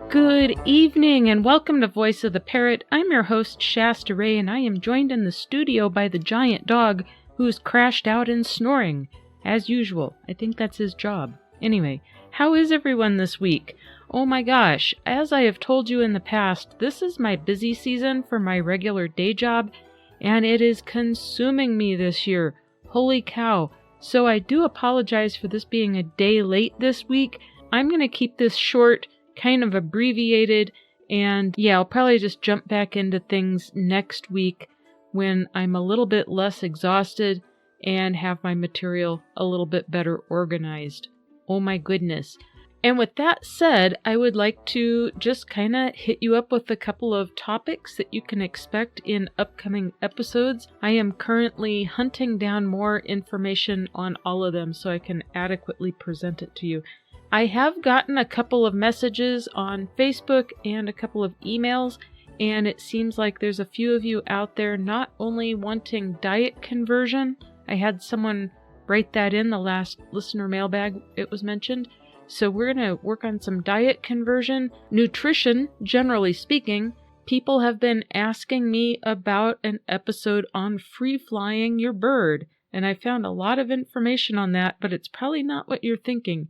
Good evening and welcome to Voice of the Parrot. I'm your host, Shasta Ray, and I am joined in the studio by the giant dog who's crashed out and snoring. As usual, I think that's his job. Anyway, how is everyone this week? Oh my gosh, as I have told you in the past, this is my busy season for my regular day job, and it is consuming me this year. Holy cow. So I do apologize for this being a day late this week. I'm going to keep this short, kind of abbreviated, and yeah, I'll probably just jump back into things next week when I'm a little bit less exhausted and have my material a little bit better organized. Oh my goodness. And with that said, I would like to just kind of hit you up with a couple of topics that you can expect in upcoming episodes. I am currently hunting down more information on all of them so I can adequately present it to you. I have gotten a couple of messages on Facebook and a couple of emails, and it seems like there's a few of you out there not only wanting diet conversion. I had someone write that in the last listener mailbag it was mentioned. So we're going to work on some diet conversion. Nutrition, generally speaking. People have been asking me about an episode on free flying your bird, and I found a lot of information on that, but it's probably not what you're thinking.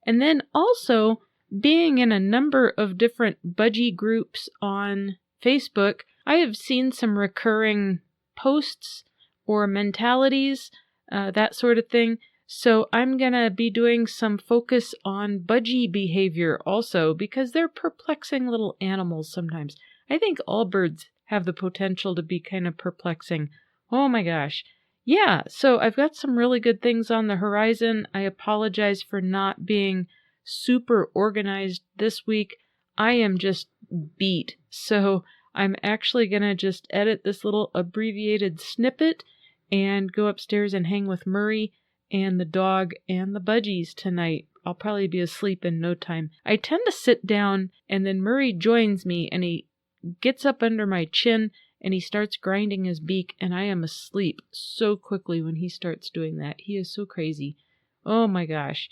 And then also, being in a number of different budgie groups on Facebook, I have seen some recurring posts or mentalities, that sort of thing. So I'm going to be doing some focus on budgie behavior also, because they're perplexing little animals sometimes. I think all birds have the potential to be kind of perplexing. Oh my gosh. Yeah, so I've got some really good things on the horizon. I apologize for not being super organized this week. I am just beat. So I'm actually going to just edit this little abbreviated snippet and go upstairs and hang with Murray and the dog and the budgies tonight. I'll probably be asleep in no time. I tend to sit down and then Murray joins me and he gets up under my chin and he starts grinding his beak, and I am asleep so quickly when he starts doing that. He is so crazy. Oh my gosh.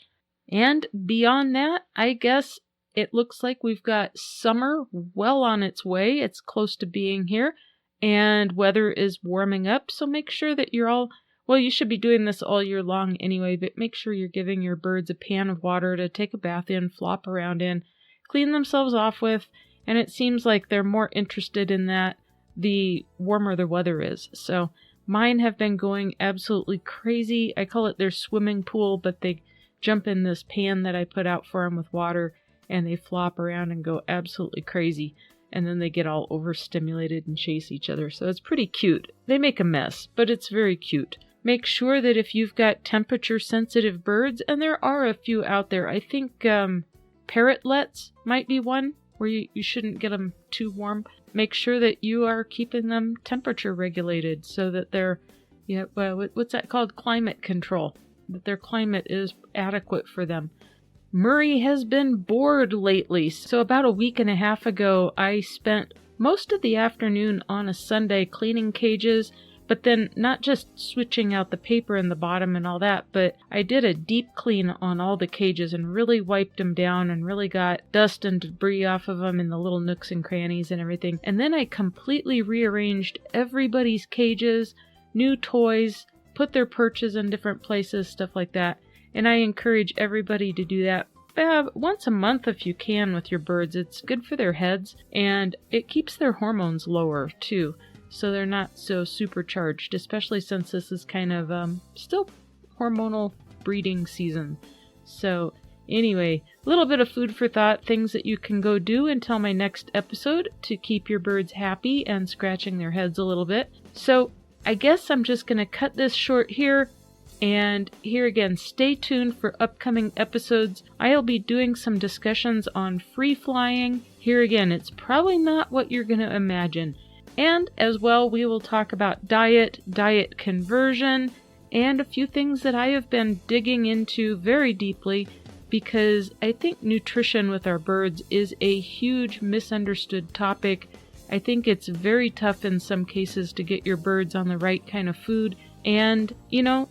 And beyond that, I guess it looks like we've got summer well on its way. It's close to being here, and weather is warming up, so make sure that you're all, well, you should be doing this all year long anyway, but make sure you're giving your birds a pan of water to take a bath in, flop around in, clean themselves off with, and it seems like they're more interested in that the warmer the weather is. So mine have been going absolutely crazy. I call it their swimming pool, but they jump in this pan that I put out for them with water, and they flop around and go absolutely crazy. And then they get all overstimulated and chase each other. So it's pretty cute. They make a mess, but it's very cute. Make sure that if you've got temperature sensitive birds, and there are a few out there, I think parrotlets might be one where you shouldn't get them too warm. Make sure that you are keeping them temperature regulated so that they're, what's that called? Climate control. That their climate is adequate for them. Murray has been bored lately. So about a week and a half ago, I spent most of the afternoon on a Sunday cleaning cages, but then not just switching out the paper in the bottom and all that, but I did a deep clean on all the cages and really wiped them down and really got dust and debris off of them in the little nooks and crannies and everything. And then I completely rearranged everybody's cages, new toys, put their perches in different places, stuff like that. And I encourage everybody to do that once a month if you can with your birds. It's good for their heads and it keeps their hormones lower too. So they're not so supercharged, especially since this is kind of still hormonal breeding season. So anyway, a little bit of food for thought, things that you can go do until my next episode to keep your birds happy and scratching their heads a little bit. So I guess I'm just going to cut this short here. And here again, stay tuned for upcoming episodes. I'll be doing some discussions on free flying. Here again, it's probably not what you're going to imagine. And as well, we will talk about diet conversion, and a few things that I have been digging into very deeply because I think nutrition with our birds is a huge misunderstood topic. I think it's very tough in some cases to get your birds on the right kind of food. And,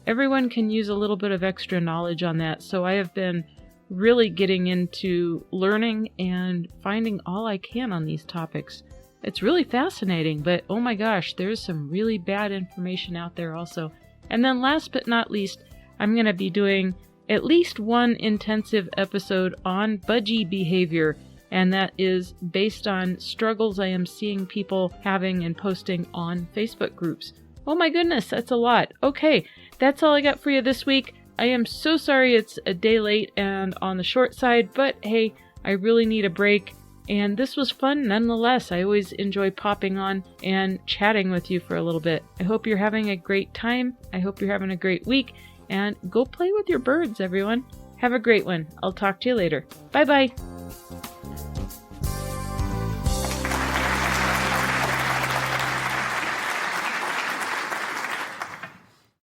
everyone can use a little bit of extra knowledge on that. So I have been really getting into learning and finding all I can on these topics. It's really fascinating, but oh my gosh, there's some really bad information out there also. And then last but not least, I'm going to be doing at least one intensive episode on budgie behavior, and that is based on struggles I am seeing people having and posting on Facebook groups. Oh my goodness, that's a lot. Okay, that's all I got for you this week. I am so sorry it's a day late and on the short side, but hey, I really need a break. And this was fun nonetheless. I always enjoy popping on and chatting with you for a little bit. I hope you're having a great time. I hope you're having a great week. And go play with your birds, everyone. Have a great one. I'll talk to you later. Bye-bye.